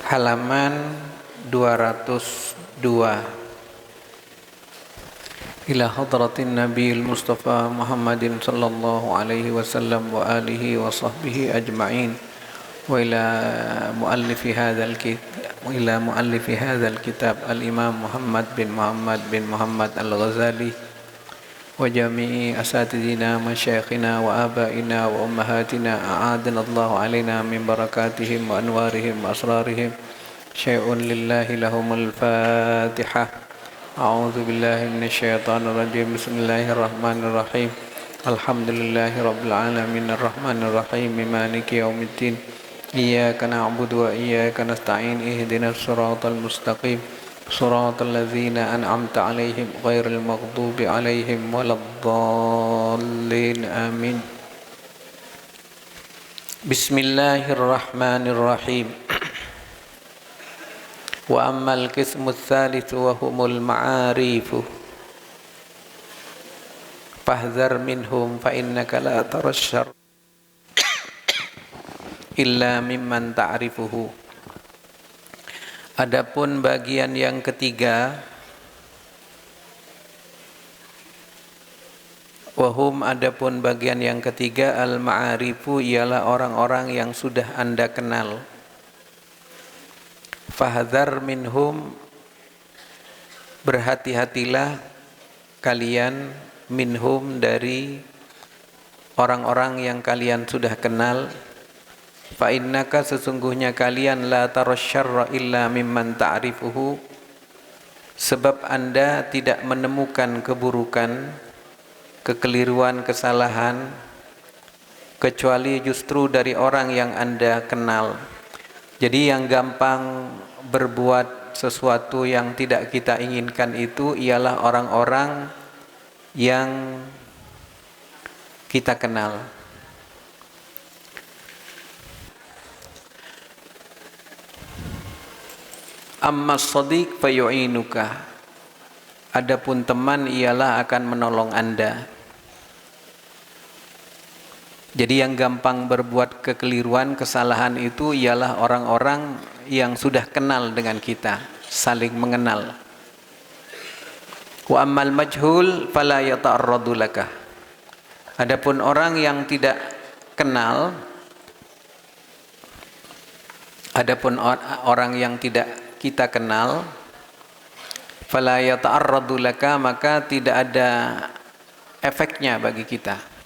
halaman 202. Ila hadratin Nabiil Mustafa Muhammadin sallallahu alaihi wasallam wa alihi wa sahbihi ajma'in wa ila muallifi hadzal kitab al-Imam Muhammad bin Muhammad al-Ghazali wa jami'i asatidina masyayikhina wa abaina wa ummahatina a'adana Allah alaina min barakatihim wa anwarihim wa asrarihim syai'un lillahi lahumul fatihah. A'udzu billahi minasyaitonir rajim. Bismillahirrahmanirrahim. Alhamdulillahi rabbil alamin arrahmanir rahim maliki yaumiddin. Iyyaka na'budu wa iyyaka nasta'in. Ihdinas siratal mustaqim. Siratal ladzina an'amta 'alaihim ghairil maghdubi 'alaihim waladdallin. Amin. Bismillahirrahmanirrahim. Wa ammal qismu tsalitsu wa humul ma'arifu fahdhar minhum fa innaka la tarasyar illa mimman ta'rifuhu. Adapun bagian yang ketiga, adapun bagian yang ketiga al-ma'arifu ialah orang-orang yang sudah Anda kenal. Fahdhar minhum, berhati-hatilah kalian, minhum, dari orang-orang yang kalian sudah kenal. Fa innaka, sesungguhnya kalian, la tarasyarra illa mimman ta'rifuhu, sebab Anda tidak menemukan keburukan, kekeliruan, kesalahan kecuali justru dari orang yang Anda kenal. Jadi yang gampang berbuat sesuatu yang tidak kita inginkan itu ialah orang-orang yang kita kenal. Amma shadiq fayu'inuka, adapun teman ialah akan menolong Anda. Jadi yang gampang berbuat kekeliruan, kesalahan itu ialah orang-orang yang sudah kenal dengan kita, saling mengenal. Wa ammal majhul fala yata'arradu laka. Adapun orang yang tidak kenal, orang yang tidak kita kenal, fala yata'arradu laka, maka tidak ada efeknya bagi kita.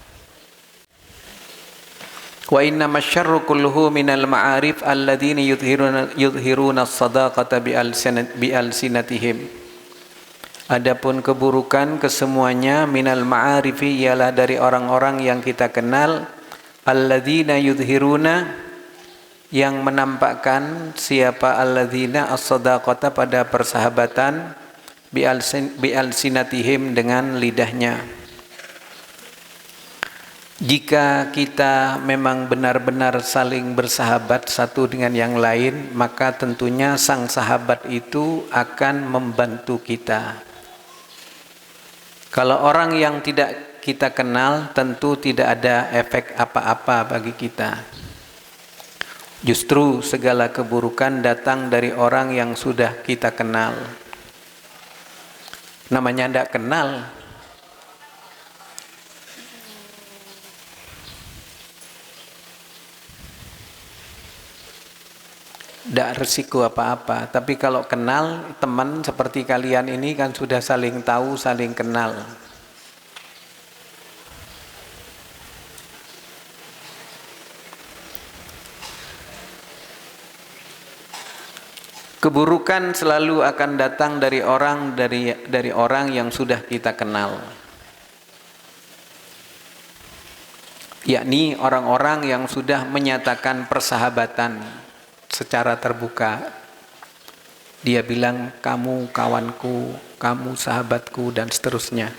Wa inna masyarru kulluhu minal ma'arif alladzina yudhiruna as-sadaqata bi alsinatihim. Adapun keburukan kesemuanya minal ma'arifi ialah dari orang-orang yang kita kenal, alladzina yudhiruna, yang menampakkan, siapa alladzina as-sadaqata, pada persahabatan, bi alsinatihim, dengan lidahnya. Jika kita memang benar-benar saling bersahabat satu dengan yang lain, maka tentunya sang sahabat itu akan membantu kita. Kalau orang yang tidak kita kenal, tentu tidak ada efek apa-apa bagi kita. Justru segala keburukan datang dari orang yang sudah kita kenal. Namanya tidak kenal, tidak resiko apa-apa. Tapi kalau kenal, teman seperti kalian ini kan sudah saling tahu, saling kenal. Keburukan selalu akan datang dari orang yang sudah kita kenal, yakni orang-orang yang sudah menyatakan persahabatan secara terbuka. Dia bilang, kamu kawanku, kamu sahabatku, dan seterusnya.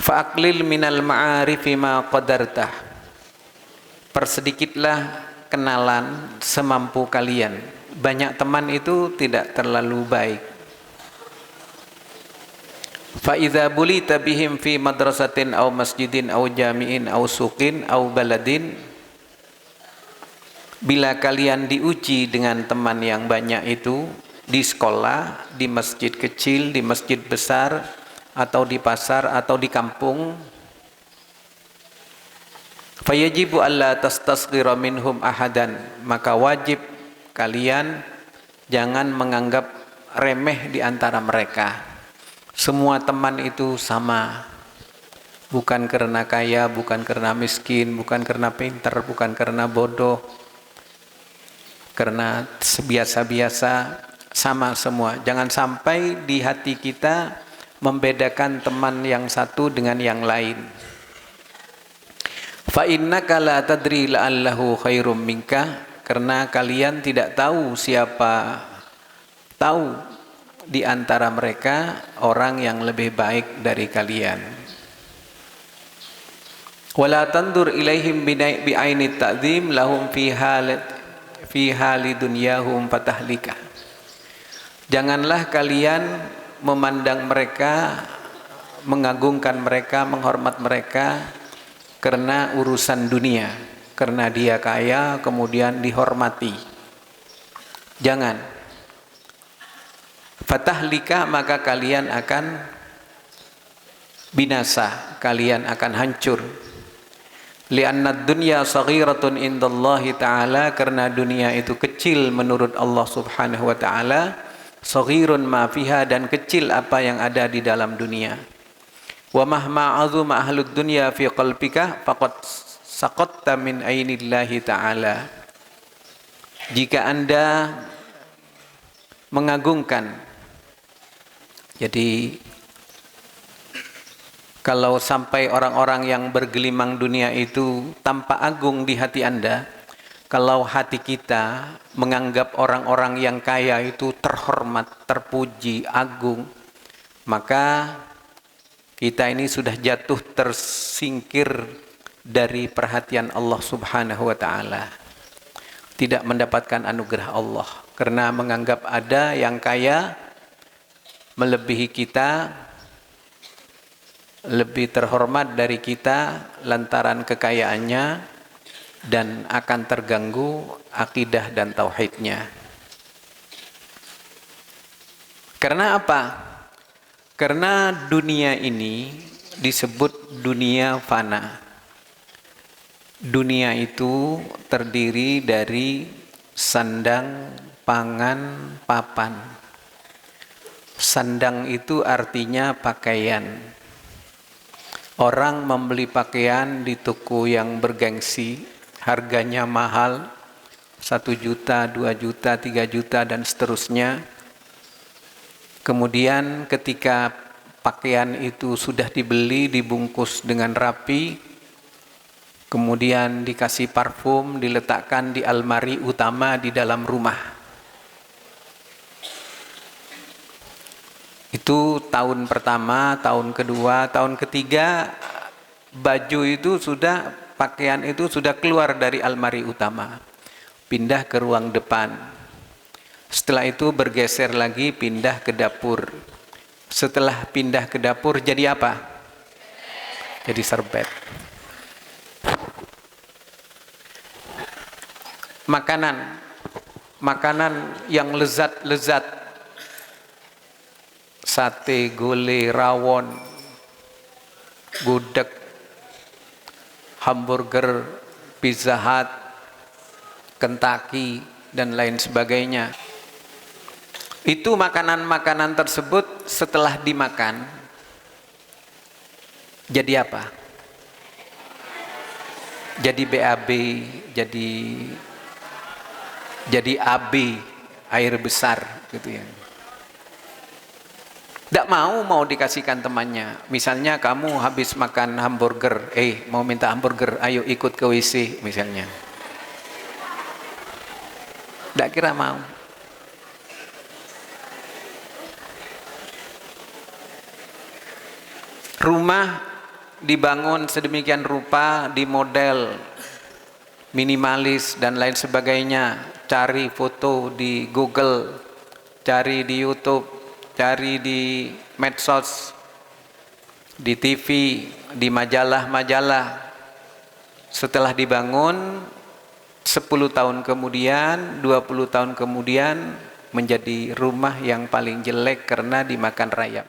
Fa'aqlil minal ma'arifi ma qadartah, persedikitlah kenalan semampu kalian. Banyak teman itu tidak terlalu baik. Fa idza bulita bihim fi madrasatin aw masjidin aw jami'in aw suqin aw baladin, Bila kalian diuji dengan teman yang banyak itu, di sekolah, di masjid kecil, di masjid besar, atau di pasar, atau di kampung, fayajibu alla tastasghira minhum ahadan, maka wajib kalian jangan menganggap remeh di antara mereka. Semua teman itu sama. Bukan karena kaya, bukan karena miskin, bukan karena pintar, bukan karena bodoh, karena biasa-biasa, sama semua. Jangan sampai di hati kita membedakan teman yang satu dengan yang lain. Fa innaka la tadri la'allahu khairum minka, karena kalian tidak tahu siapa tahu di antara mereka orang yang lebih baik dari kalian. Wala tandur ilaihim bi'aini ta'zim lahum fi hali dunyahum fatahlika. Janganlah kalian memandang mereka, mengagungkan mereka, menghormat mereka karena urusan dunia, karena dia kaya kemudian dihormati. Jangan. Fatahlika, maka kalian akan binasa, kalian akan hancur. Li'anna dunya saghiratun indallahi ta'ala, karena dunia itu kecil menurut Allah subhanahu wa ta'ala. Saghirun ma fiha, dan kecil apa yang ada di dalam dunia. Wa mahma azuma ahlud dunya fi qalbika faqad saqatta min ainillahi ta'ala. Jika Anda mengagungkan, jadi kalau sampai orang-orang yang bergelimang dunia itu tampak agung di hati Anda, kalau hati kita menganggap orang-orang yang kaya itu terhormat, terpuji, agung, maka kita ini sudah jatuh tersingkir dari perhatian Allah subhanahu wa ta'ala. Tidak mendapatkan anugerah Allah, karena menganggap ada yang kaya melebihi kita, lebih terhormat dari kita lantaran kekayaannya, dan akan terganggu akidah dan tauhidnya. Karena apa? Karena dunia ini disebut dunia fana. Dunia itu terdiri dari sandang, pangan, papan. Sandang itu artinya pakaian. Orang membeli pakaian di toko yang bergengsi, harganya mahal, 1 juta, 2 juta, 3 juta, dan seterusnya. Kemudian ketika pakaian itu sudah dibeli, dibungkus dengan rapi, kemudian dikasih parfum, diletakkan di almari utama di dalam rumah. Itu tahun pertama, tahun kedua, tahun ketiga, baju itu sudah, pakaian itu sudah keluar dari almari utama, pindah ke ruang depan. Setelah itu bergeser lagi, pindah ke dapur. Setelah pindah ke dapur jadi apa? Jadi serbet. Makanan yang lezat-lezat, sate, gulai, rawon, gudeg, hamburger, Pizza Hut, Kentucky, dan lain sebagainya. Itu makanan-makanan tersebut setelah dimakan jadi apa? Jadi BAB, jadi AB, air besar gitu ya. Tidak mau dikasihkan temannya. Misalnya kamu habis makan hamburger, mau minta hamburger, ayo ikut ke WC misalnya. Tidak kira mau. Rumah dibangun sedemikian rupa, di model minimalis dan lain sebagainya. Cari foto di Google, cari di YouTube, cari di medsos, di TV, di majalah-majalah. Setelah dibangun, 10 tahun kemudian, 20 tahun kemudian menjadi rumah yang paling jelek karena dimakan rayap.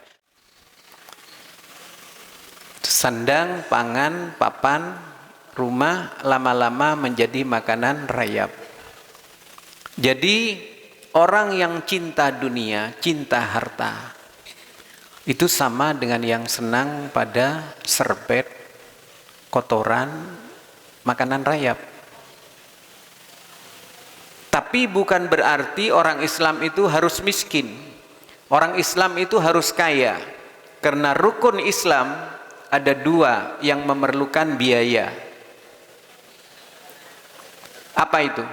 Sandang, pangan, papan, rumah lama-lama menjadi makanan rayap. Jadi orang yang cinta dunia, cinta harta, itu sama dengan yang senang pada serbet, kotoran, makanan rayap. Tapi bukan berarti orang Islam itu harus miskin. Orang Islam itu harus kaya. Karena rukun Islam ada 2 yang memerlukan biaya. Apa itu?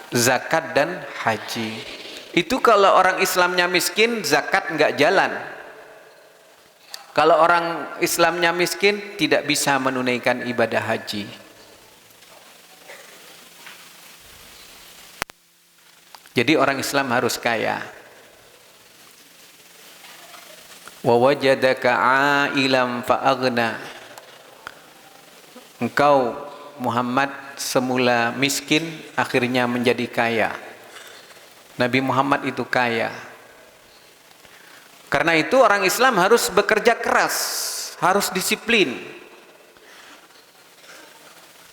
Zakat dan haji. Itu kalau orang Islamnya miskin, zakat nggak jalan. Kalau orang Islamnya miskin, tidak bisa menunaikan ibadah haji. Jadi orang Islam harus kaya. Wa wajadaka 'ailam fa'aghna. Engkau Muhammad semula miskin, akhirnya menjadi kaya. Nabi Muhammad itu kaya. Karena itu orang Islam harus bekerja keras, harus disiplin.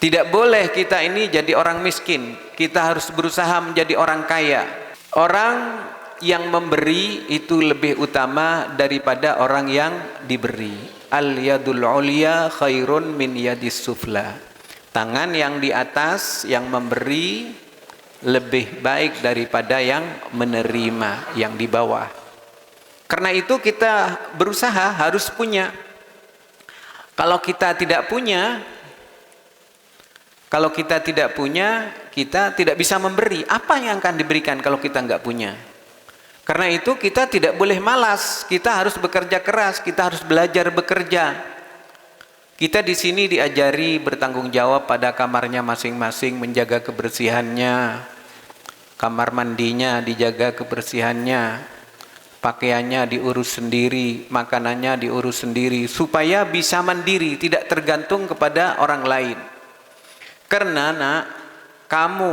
Tidak boleh kita ini jadi orang miskin. Kita harus berusaha menjadi orang kaya. Orang yang memberi itu lebih utama daripada orang yang diberi. Al yadul ulya khairun min yadis sufla. Tangan yang di atas yang memberi lebih baik daripada yang menerima yang di bawah. Karena itu kita berusaha harus punya. Kalau kita tidak punya, kita tidak bisa memberi. Apa yang akan diberikan kalau kita nggak punya? Karena itu kita tidak boleh malas. Kita harus bekerja keras. Kita harus belajar bekerja. Kita di sini diajari bertanggung jawab pada kamarnya masing-masing, menjaga kebersihannya. Kamar mandinya dijaga kebersihannya. Pakaiannya diurus sendiri, makanannya diurus sendiri, supaya bisa mandiri, tidak tergantung kepada orang lain. Karena nak, kamu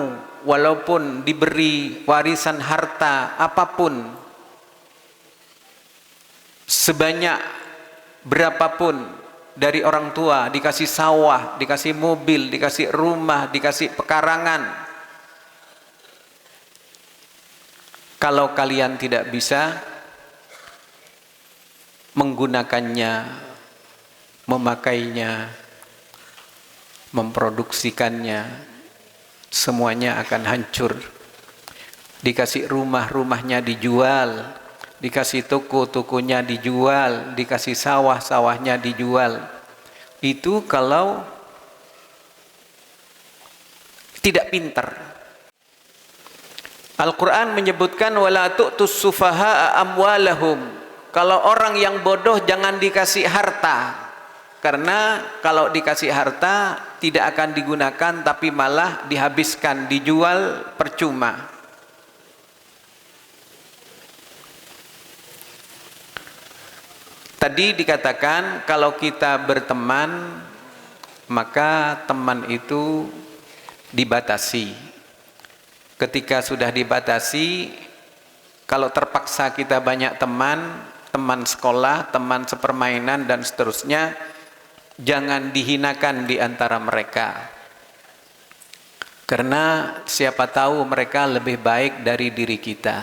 walaupun diberi warisan harta apapun, sebanyak berapapun dari orang tua, dikasih sawah, dikasih mobil, dikasih rumah, dikasih pekarangan, kalau kalian tidak bisa menggunakannya, memakainya, memproduksikannya, semuanya akan hancur. Dikasih rumah, rumahnya dijual, dikasih toko, tokonya dijual, dikasih sawah, sawahnya dijual. Itu kalau tidak pintar. Al-Quran menyebutkan wala tu'tus sufaha'a amwalahum. Kalau orang yang bodoh jangan dikasih harta. Karena kalau dikasih harta tidak akan digunakan, tapi malah dihabiskan, dijual percuma. Tadi dikatakan kalau kita berteman, maka teman itu dibatasi. Ketika sudah dibatasi, kalau terpaksa kita banyak teman, teman sekolah, teman sepermainan dan seterusnya, jangan dihinakan di antara mereka. Karena siapa tahu mereka lebih baik dari diri kita.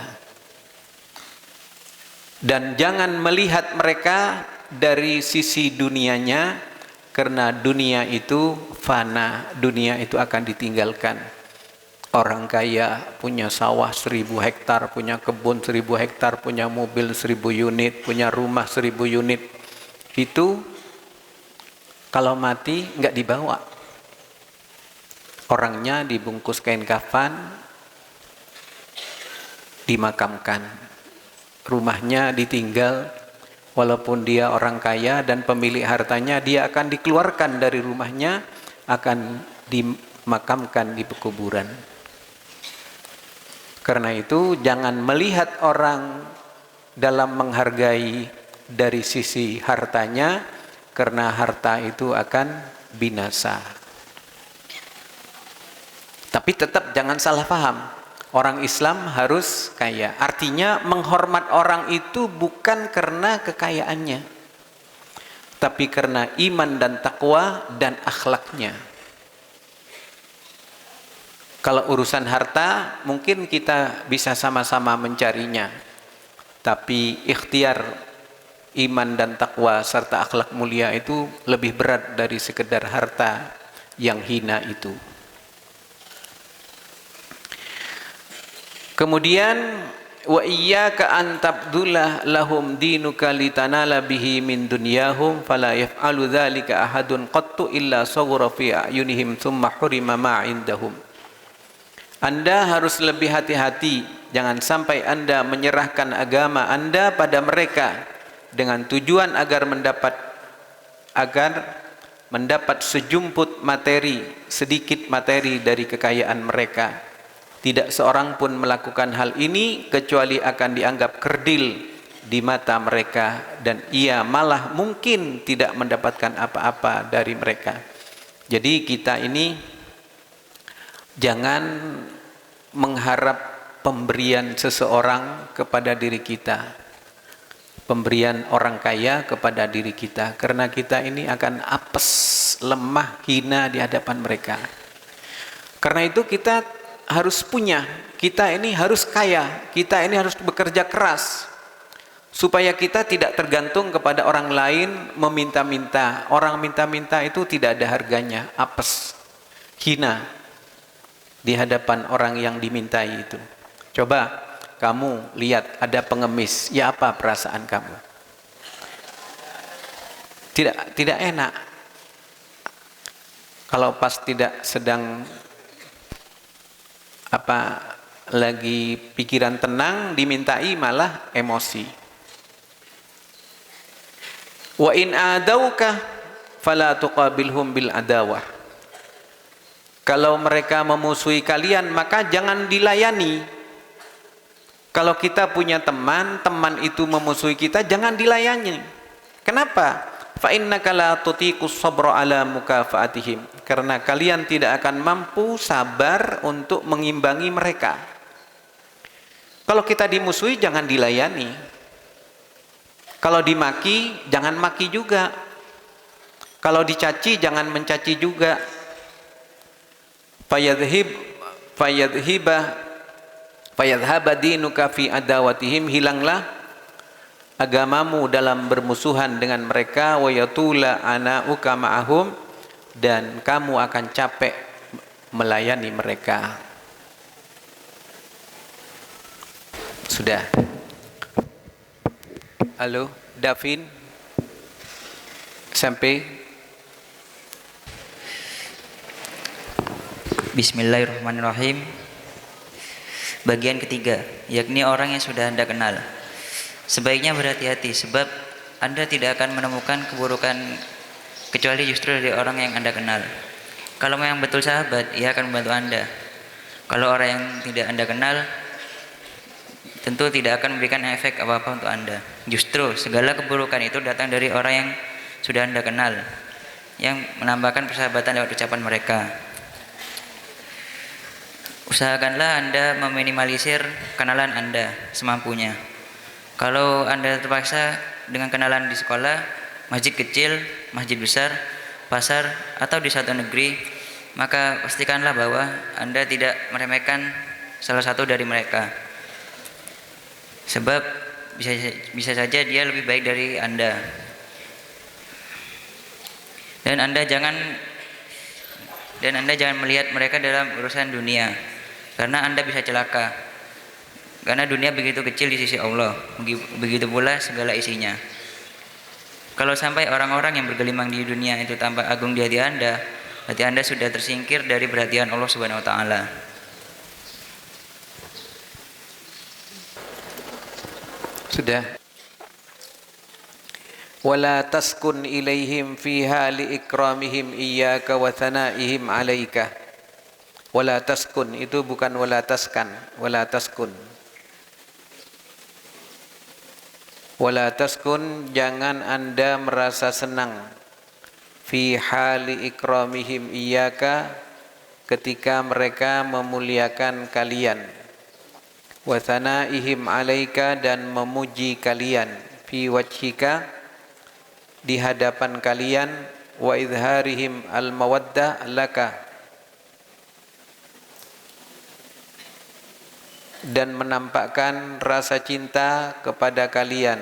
Dan jangan melihat mereka dari sisi dunianya, karena dunia itu fana, dunia itu akan ditinggalkan. Orang kaya punya sawah 1000 hektar, punya kebun 1000 hektar, punya mobil 1000 unit, punya rumah 1000 unit. Itu kalau mati nggak dibawa. Orangnya dibungkus kain kafan, dimakamkan. Rumahnya ditinggal, walaupun dia orang kaya dan pemilik hartanya, dia akan dikeluarkan dari rumahnya, akan dimakamkan di pekuburan. Karena itu jangan melihat orang dalam menghargai dari sisi hartanya, karena harta itu akan binasa. Tapi tetap jangan salah paham. Orang Islam harus kaya. Artinya menghormat orang itu bukan karena kekayaannya, tapi karena iman dan takwa dan akhlaknya. Kalau urusan harta mungkin kita bisa sama-sama mencarinya, tapi ikhtiar iman dan takwa serta akhlak mulia itu lebih berat dari sekedar harta yang hina itu. Kemudian wa iyyaka an tabdula lahum dinuka litanala bihi min dunyahum fala yaf'alu dzalika ahadun qattu illa saghara fi ayunihim thumma hurima ma indahum. Anda harus lebih hati-hati, jangan sampai Anda menyerahkan agama Anda pada mereka dengan tujuan agar mendapat sejumput materi, sedikit materi dari kekayaan mereka. Tidak seorang pun melakukan hal ini kecuali akan dianggap kerdil di mata mereka, dan ia malah mungkin tidak mendapatkan apa-apa dari mereka. Jadi kita ini jangan mengharap pemberian seseorang kepada diri kita, pemberian orang kaya kepada diri kita, karena kita ini akan apes, lemah, hina di hadapan mereka. Karena itu kita harus punya, kita ini harus kaya, kita ini harus bekerja keras supaya kita tidak tergantung kepada orang lain meminta-minta. Orang minta-minta itu tidak ada harganya, apes, hina di hadapan orang yang dimintai itu. Coba kamu lihat ada pengemis, ya apa perasaan kamu? Tidak enak. Kalau pas tidak sedang lagi pikiran tenang, dimintai malah emosi. Wa in adauka fala tuqabilhum bil adawah. Kalau mereka memusuhi kalian, maka jangan dilayani. Kalau kita punya teman, teman itu memusuhi kita, jangan dilayani. Kenapa? Fa innaka la tutiqus sabra ala mukafaatihim. Karena kalian tidak akan mampu sabar untuk mengimbangi mereka. Kalau kita dimusuhi, jangan dilayani. Kalau dimaki, jangan maki juga. Kalau dicaci, jangan mencaci juga. Fayadhhaba dinuka fi adawatihim, hilanglah agamamu dalam bermusuhan dengan mereka, wa yatula anauka ma'ahum, dan kamu akan capek melayani mereka. Sudah. Halo, Davin. Sampai. Bismillahirrahmanirrahim. Bagian ketiga, yakni orang yang sudah Anda kenal. Sebaiknya berhati-hati, sebab Anda tidak akan menemukan keburukan kecuali justru dari orang yang Anda kenal. Kalau memang betul sahabat, ia akan membantu Anda. Kalau orang yang tidak Anda kenal, tentu tidak akan memberikan efek apa-apa untuk Anda. Justru segala keburukan itu datang dari orang yang sudah Anda kenal, yang menambahkan persahabatan lewat ucapan mereka. Usahakanlah Anda meminimalisir kenalan Anda semampunya. Kalau Anda terpaksa dengan kenalan di sekolah, masjid kecil, masjid besar, pasar, atau di satu negeri, maka pastikanlah bahwa Anda tidak meremehkan salah satu dari mereka. Sebab bisa saja dia lebih baik dari Anda. Dan Anda jangan melihat mereka dalam urusan dunia, karena Anda bisa celaka. Karena dunia begitu kecil di sisi Allah, begitu pula segala isinya. Kalau sampai orang-orang yang bergelimang di dunia itu tampak agung di hati Anda, berarti Anda sudah tersingkir dari perhatian Allah Subhanahu wa taala. Sudah. Wala taskun ilaihim fiha liikramihim iyyaka wa thanaihim alaika. Wala taskun itu bukan wala taskan, wala taskun. Wala taskun, jangan Anda merasa senang fi hali ikramihim iyyaka, ketika mereka memuliakan kalian, wa thanaihim 'alaika, dan memuji kalian, fi wajhika, di hadapan kalian, wa izharihim al-mawaddah laka, dan menampakkan rasa cinta kepada kalian.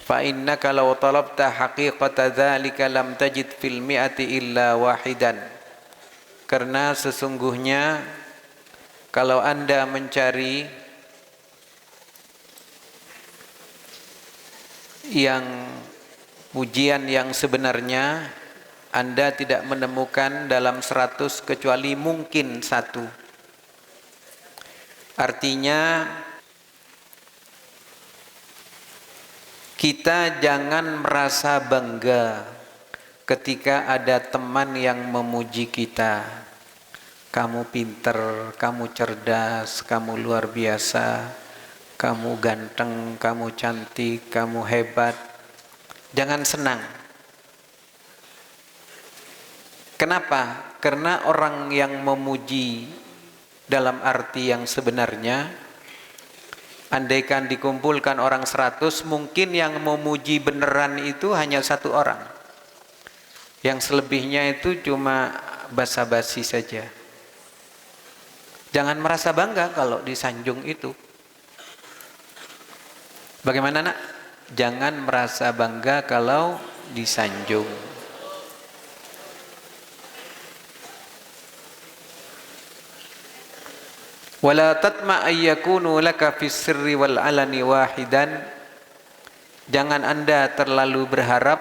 Fa innaka law talabta haqiqata dzalika lam tajid fil mi'ati illa wahidan. Karena sesungguhnya kalau Anda mencari yang pujian yang sebenarnya, Anda tidak menemukan dalam 100 kecuali mungkin 1. Artinya kita jangan merasa bangga ketika ada teman yang memuji kita. Kamu pinter, kamu cerdas, kamu luar biasa, kamu ganteng, kamu cantik, kamu hebat. Jangan senang. Kenapa? Karena orang yang memuji dalam arti yang sebenarnya, andaikan dikumpulkan orang 100, mungkin yang memuji beneran itu hanya 1 orang. Yang selebihnya itu cuma basa-basi saja. Jangan merasa bangga kalau disanjung itu. Bagaimana nak? Jangan merasa bangga kalau disanjung. Wala tatma ayyakunu laka fis sirri wal alani wahidan. Jangan Anda terlalu berharap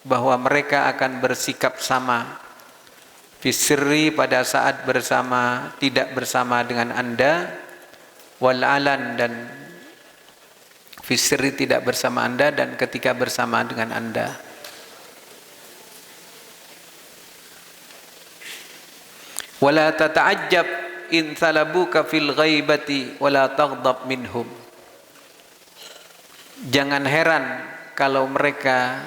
bahwa mereka akan bersikap sama fis sirri, pada saat bersama, tidak bersama dengan Anda, wal alan, dan fis sirri tidak bersama Anda, dan ketika bersama dengan Anda. Wala tata'ajjab in salabuka fil ghaibati wala taghdab minhum. Jangan heran kalau mereka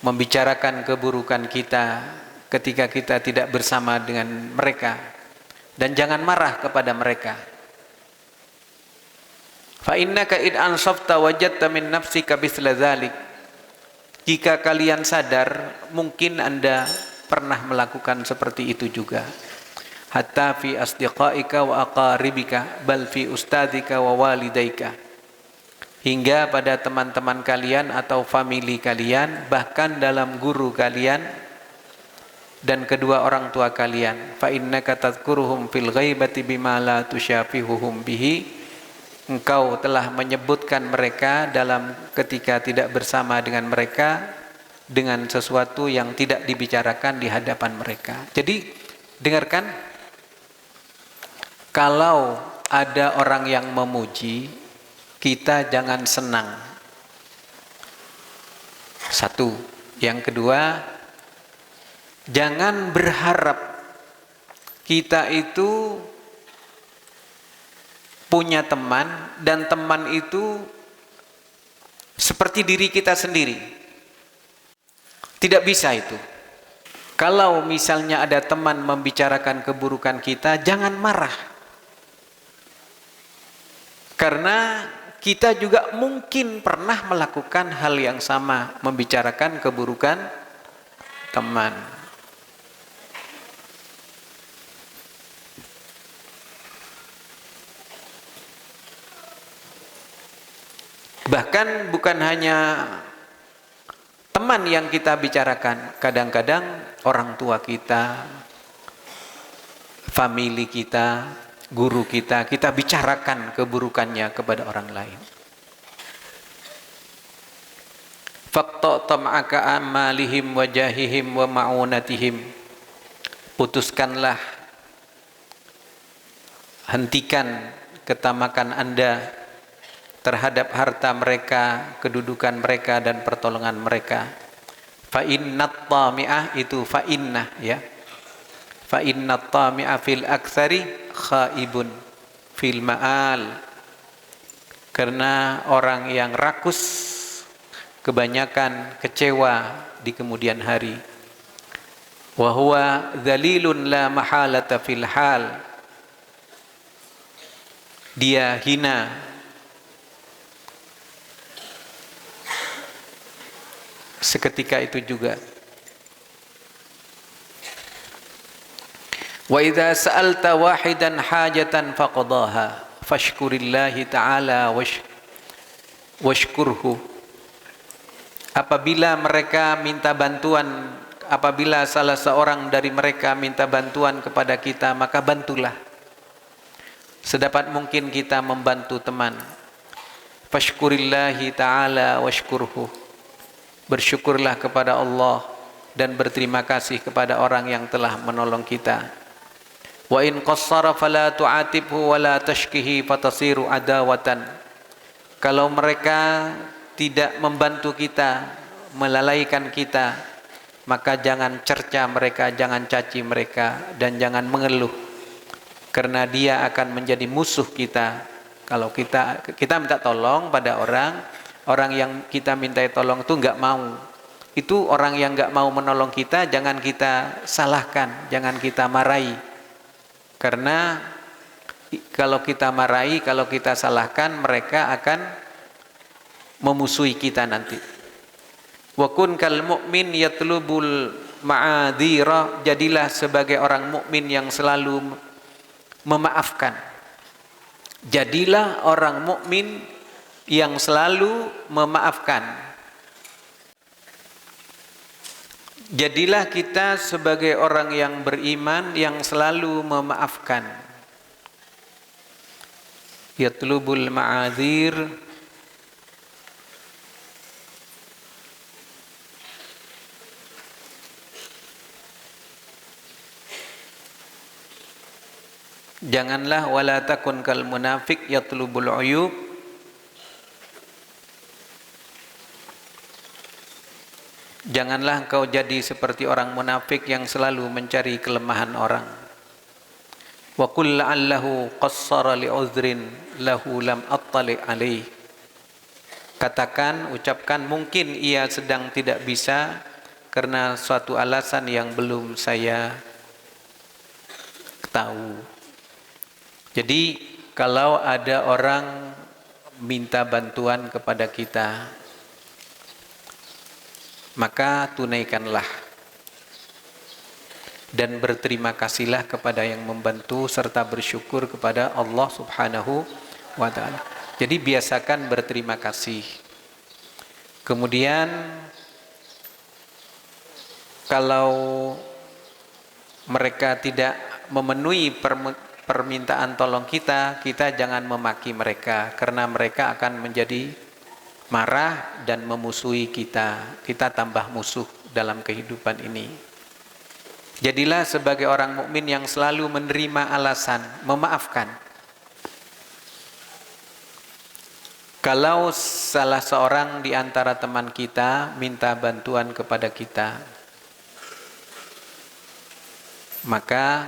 membicarakan keburukan kita ketika kita tidak bersama dengan mereka, dan jangan marah kepada mereka. Fa innaka id ansafta wajadta min nafsika bisla dzalik. Jika kalian sadar, mungkin Anda pernah melakukan seperti itu juga. Hatta fi asdiqaika wa aqaribika bal fi ustadika wa walidaika. Hingga pada teman-teman kalian atau famili kalian, bahkan dalam guru kalian dan kedua orang tua kalian. Fa innaka tadhkuruhum fil ghaibati bima la tusyafihuhum bihi. Engkau telah menyebutkan mereka dalam ketika tidak bersama dengan mereka dengan sesuatu yang tidak dibicarakan di hadapan mereka. Jadi dengarkan, kalau ada orang yang memuji, kita jangan senang. 1. Yang kedua, jangan berharap kita itu punya teman dan teman itu seperti diri kita sendiri. Tidak bisa itu. Kalau misalnya ada teman membicarakan keburukan kita, jangan marah. Karena kita juga mungkin pernah melakukan hal yang sama, membicarakan keburukan teman. Bahkan bukan hanya teman yang kita bicarakan, kadang-kadang orang tua kita, famili kita, guru kita, kita bicarakan keburukannya kepada orang lain. Faqta tam'aka amalihim wa jahihim wa ma'unatihim. Putuskanlah, hentikan ketamakan Anda terhadap harta mereka, kedudukan mereka, dan pertolongan mereka. Fa innat tami'ah, itu fa innah ya. Fa innat tami'a fil aktsari khaibun fil ma'al. Karena orang yang rakus kebanyakan kecewa di kemudian hari. wa huwa dzalilun la mahalata fil hal. Dia hina, seketika itu juga. Wa idza sa'alta wahidan hajatan faqadaha fashkurillahi ta'ala washkurhu. Apabila salah seorang dari mereka minta bantuan kepada kita, maka bantulah. Sedapat mungkin kita membantu teman. Fashkurillahi ta'ala washkurhu. Bersyukurlah kepada Allah dan berterima kasih kepada orang yang telah menolong kita. Wa in qassara fala tu'atibhu wa la tashkihi fatasiru adawatan. Kalau mereka tidak membantu kita, melalaikan kita, maka jangan cerca mereka, jangan caci mereka, dan jangan mengeluh, karena dia akan menjadi musuh kita. Kalau kita minta tolong pada orang yang kita minta tolong itu enggak mau, itu orang yang enggak mau menolong kita, jangan kita salahkan, jangan kita marahi. Karena kalau kita marahi, kalau kita salahkan, mereka akan memusuhi kita nanti. Wa kun kal mu'min yatlubul ma'adhira. Jadilah sebagai orang mukmin yang selalu memaafkan. Jadilah orang mukmin yang selalu memaafkan. Jadilah kita sebagai orang yang beriman yang selalu memaafkan. Yatlubul ma'adzir. Janganlah wala takun kal munafik yatlubul uyub. Janganlah engkau jadi seperti orang munafik yang selalu mencari kelemahan orang. Wa qul la'allahu qassara li'udhrin lahu lam attali' alaih. Katakan, ucapkan, mungkin ia sedang tidak bisa karena suatu alasan yang belum saya tahu. Jadi kalau ada orang minta bantuan kepada kita, maka tunaikanlah dan berterima kasihlah kepada yang membantu serta bersyukur kepada Allah Subhanahu wa ta'ala. Jadi biasakan berterima kasih. Kemudian kalau mereka tidak memenuhi permintaan tolong kita, kita jangan memaki mereka, karena mereka akan menjadi marah dan memusuhi kita. Kita tambah musuh dalam kehidupan ini. Jadilah sebagai orang mukmin yang selalu menerima alasan, memaafkan. Kalau salah seorang di antara teman kita minta bantuan kepada kita, maka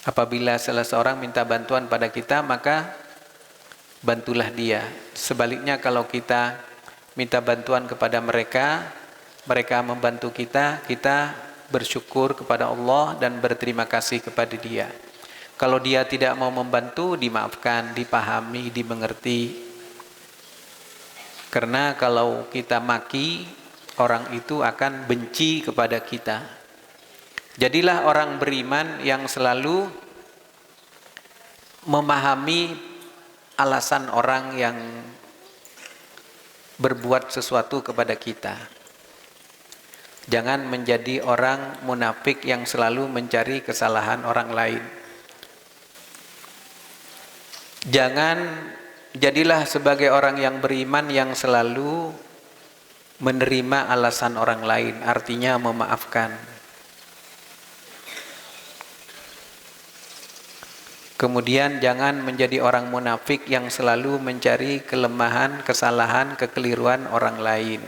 apabila salah seorang minta bantuan pada kita, maka bantulah dia. Sebaliknya kalau kita minta bantuan kepada mereka, mereka membantu kita, kita bersyukur kepada Allah dan berterima kasih kepada dia. Kalau dia tidak mau membantu, dimaafkan, dipahami, dimengerti. Karena kalau kita maki, orang itu akan benci kepada kita. Jadilah orang beriman yang selalu memahami alasan orang yang berbuat sesuatu kepada kita. Jangan menjadi orang munafik yang selalu mencari kesalahan orang lain. Jadilah sebagai orang yang beriman yang selalu menerima alasan orang lain, artinya memaafkan. Kemudian jangan menjadi orang munafik yang selalu mencari kelemahan, kesalahan, kekeliruan orang lain.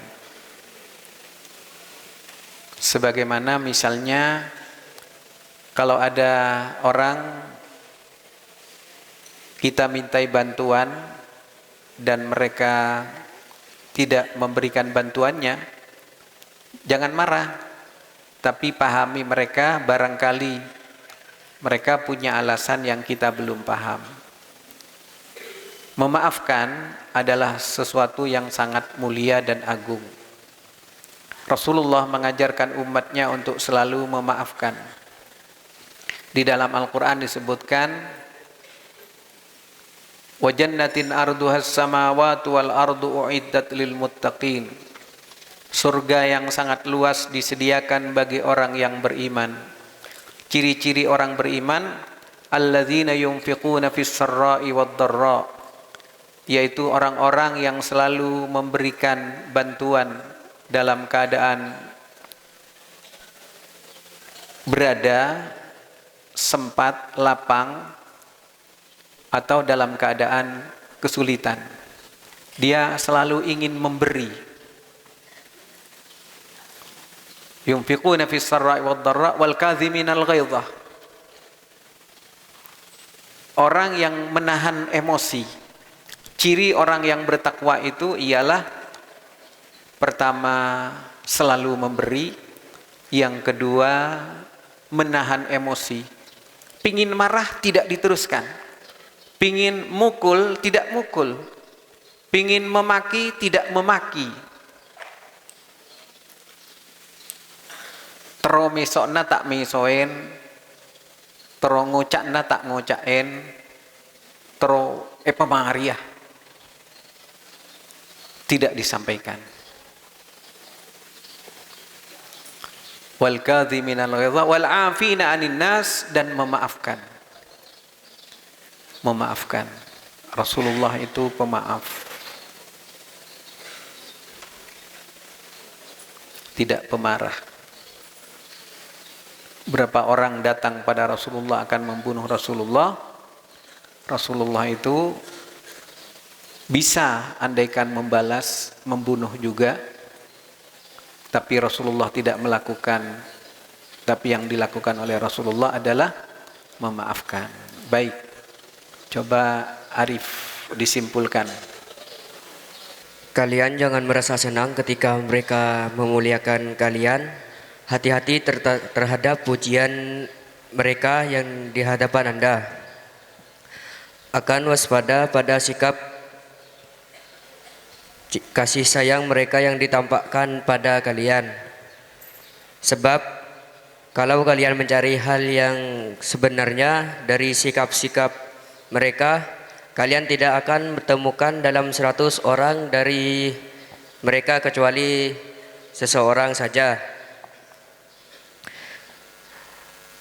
Sebagaimana misalnya kalau ada orang kita mintai bantuan dan mereka tidak memberikan bantuannya, Jangan marah, tapi pahami mereka, barangkali mereka punya alasan yang kita belum paham. Memaafkan adalah sesuatu yang sangat mulia dan agung. Rasulullah mengajarkan umatnya untuk selalu memaafkan. Di dalam Al-Quran disebutkan, wa jannatin arduhas samawatu wal ardu uiddat lil muttaqin. Surga yang sangat luas disediakan bagi orang yang beriman. Ciri-ciri orang beriman, alladzina yunfiquna fis sarra'i wad dharra, yaitu orang-orang yang selalu memberikan bantuan dalam keadaan berada, sempat, lapang, atau dalam keadaan kesulitan. Dia selalu ingin memberi. Yunfiquna fis sarra'i wad dharra wal kadhiminal ghaidha. Orang yang menahan emosi. Ciri orang yang bertakwa itu ialah pertama selalu memberi, yang kedua menahan emosi. Pingin marah tidak diteruskan, pingin mukul tidak mukul, pingin memaki tidak memaki. Tero mesokna tak mesoen, tero ngocakna tak ngocaken, tero pemariah tidak disampaikan. Wal kadhiminal ghaidha wal 'afina 'anil nas, dan memaafkan. Memaafkan. Rasulullah itu pemaaf. Tidak pemarah. Berapa orang datang pada Rasulullah akan membunuh Rasulullah. Rasulullah itu bisa andaikan membalas, membunuh juga, tapi Rasulullah tidak melakukan. Tapi yang dilakukan oleh Rasulullah adalah memaafkan. Baik, coba Arif disimpulkan. Kalian jangan merasa senang ketika mereka memuliakan kalian. Hati-hati terhadap pujian mereka yang di hadapan Anda. Akan waspada pada sikap kasih sayang mereka yang ditampakkan pada kalian. Sebab kalau kalian mencari hal yang sebenarnya dari sikap-sikap mereka, kalian tidak akan menemukan dalam 100 orang dari mereka kecuali seseorang saja.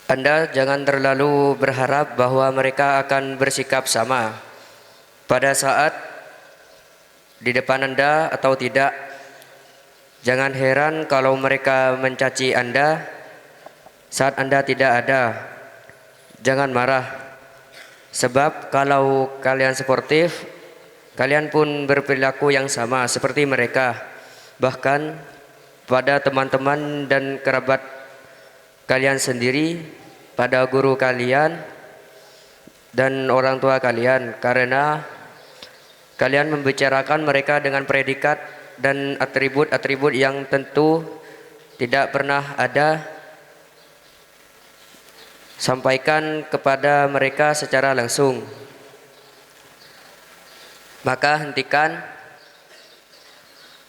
Anda jangan terlalu berharap bahwa mereka akan bersikap sama pada saat di depan Anda atau tidak. Jangan heran kalau mereka mencaci Anda saat Anda tidak ada. Jangan marah, sebab kalau kalian sportif, kalian pun berperilaku yang sama seperti mereka. Bahkan pada teman-teman dan kerabat kalian sendiri, pada guru kalian dan orang tua kalian, karena kalian membicarakan mereka dengan predikat dan atribut-atribut yang tentu tidak pernah ada. Sampaikan kepada mereka secara langsung. Maka hentikan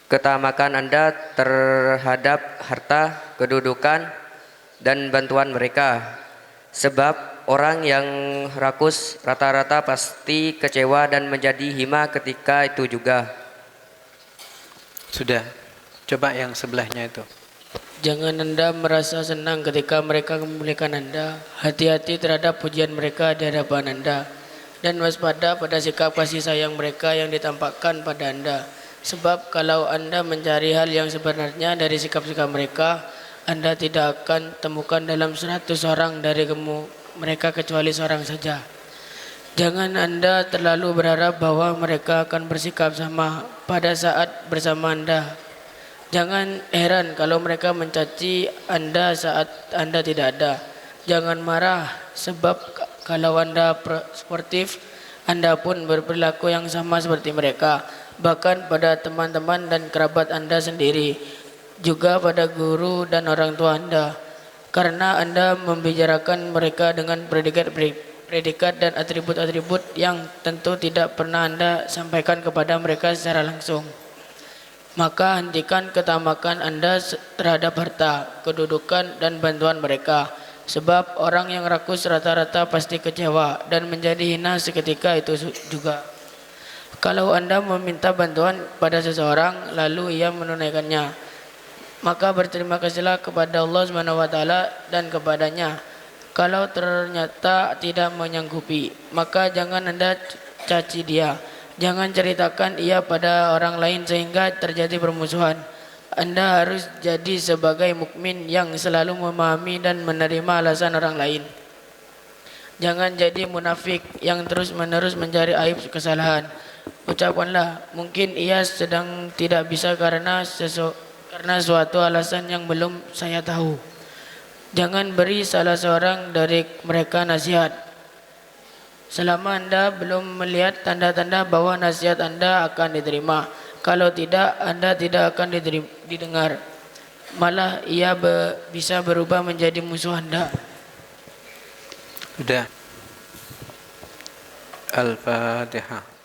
ketamakan Anda terhadap harta, kedudukan, dan bantuan mereka. Sebab orang yang rakus rata-rata pasti kecewa dan menjadi hina ketika itu juga. Sudah, coba yang sebelahnya itu. Jangan Anda merasa senang ketika mereka memuliakan Anda. Hati-hati terhadap pujian mereka di hadapan Anda. Dan waspada pada sikap kasih sayang mereka yang ditampakkan pada Anda. Sebab kalau Anda mencari hal yang sebenarnya dari sikap-sikap mereka, Anda tidak akan temukan dalam 100 orang dari mereka kecuali seorang saja. Jangan Anda terlalu berharap bahwa mereka akan bersikap sama pada saat bersama Anda. Jangan heran kalau mereka mencaci Anda saat Anda tidak ada. Jangan marah, sebab kalau Anda sportif, Anda pun berperilaku yang sama seperti mereka. Bahkan pada teman-teman dan kerabat Anda sendiri. juga pada guru dan orang tua Anda, karena Anda membicarakan mereka dengan predikat dan atribut-atribut yang tentu tidak pernah Anda sampaikan kepada mereka secara langsung. Maka hentikan ketamakan Anda terhadap harta, kedudukan, dan bantuan mereka. Sebab orang yang rakus rata-rata pasti kecewa dan menjadi hina seketika itu juga. Kalau Anda meminta bantuan pada seseorang lalu ia menunaikannya, maka berterima kasihlah kepada Allah SWT dan kepadanya. Kalau ternyata tidak menyanggupi, maka jangan Anda caci dia. Jangan ceritakan ia pada orang lain sehingga terjadi permusuhan. Anda harus jadi sebagai mukmin yang selalu memahami dan menerima alasan orang lain. Jangan jadi munafik yang terus-menerus mencari aib kesalahan. Ucapkanlah, mungkin ia sedang tidak bisa karena suatu alasan yang belum saya tahu. Jangan beri salah seorang dari mereka nasihat selama Anda belum melihat tanda-tanda bahwa nasihat Anda akan diterima. Kalau tidak, Anda tidak akan didengar. Malah ia bisa berubah menjadi musuh Anda. Sudah. Al-Fatihah.